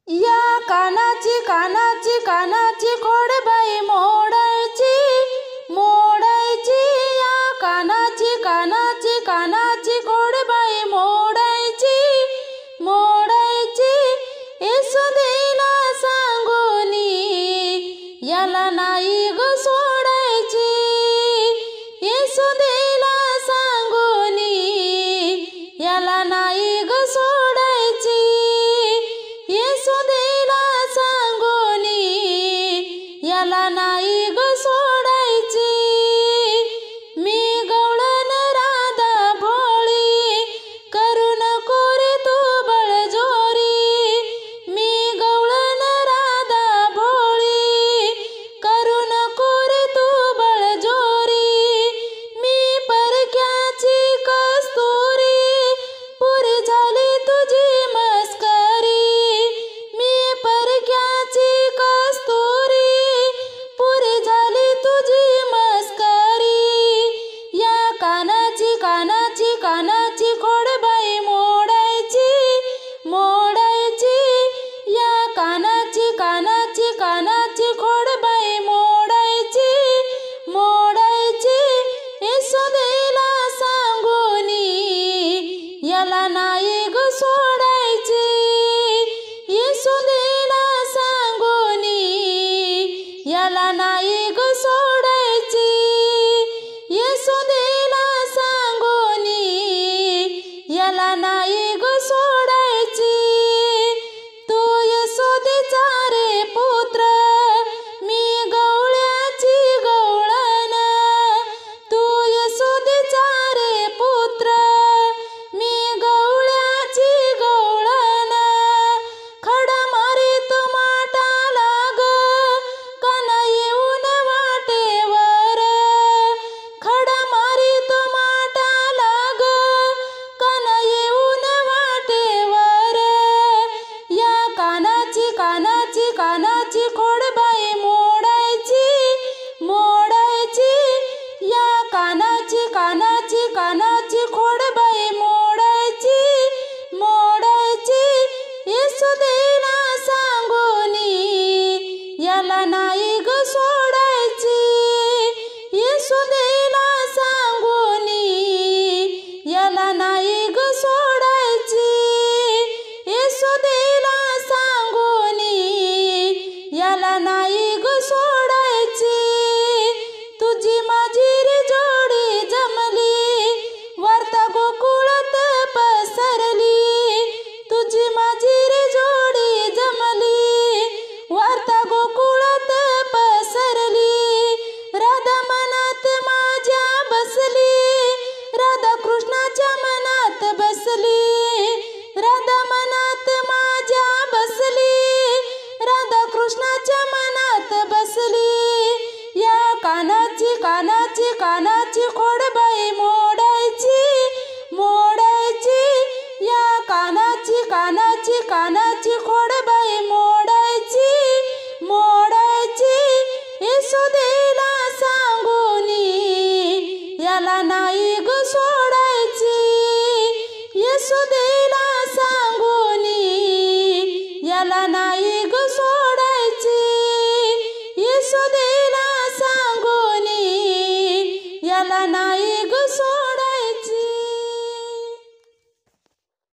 या कानाची कानाची कानाची खोडबाई मोडायची मोडायची, या कानाची कानाची कानाची खोडबाई मोडायची मोडायची, येसुदेला सांगूनी याला नाही ग सोडायची, येसुदेला सांगूनी याला नाही ग सोडायची, येसुदेला सांगूनी याला नाही ग सोडायची। मी गवळण राधा भोळी करू नको रे तू बळजोरी, मी गवळण राधा भोळी करू नको रे तू बळजोरी, मी परक्याची कस्तुरी पुरी झाली तुझी मस्करी, मी परक्याची कस्तुरी पुरी झाली तुझी मस्करी, या कानाची कानाची कानाची खोडबाई मोडायची मोडायची, या कानाची कानाची कानाची खोडबाई मोडायची मोडायची, येसुदेला सांगूनी याला नाही ग सोडायची, येसुदेला सांगूनी याला नाही ग सोडायची, येसुदेला सांगूनी याला नाही ग सोडायची। तू यशोदेचा रे पुत्र मी गवळ्याची गवळण, तू यशोदेचा रे पुत्र मी गवळ्याची गवळण, खडा मारीत माटाला ग काना येऊन वाटेवर, खडा मारीत माटाला ग काना येऊन वाटेवर, या कानाची कानाची कानाची खोडबाई मोडायची मोडायची, या कानाची कानाची कानाची खोडबाई मोडायची मोडायची, येसुदेला सांगूनी याला नाही ग सोडायची, येसुदेला सांगूनी याला नाही ग सोडायची, येसुदेला सांगूनी याला नाही ग सोडायची। तुझी माझी रे जोडी जमली वार्ता गोकुळात पसरली, तुझी माझी रे जोडी जमली वार्ता गोकुळात पसरली, राधा मनात माझ्या बसली, राधा कृष्णाच्या मनात बसली,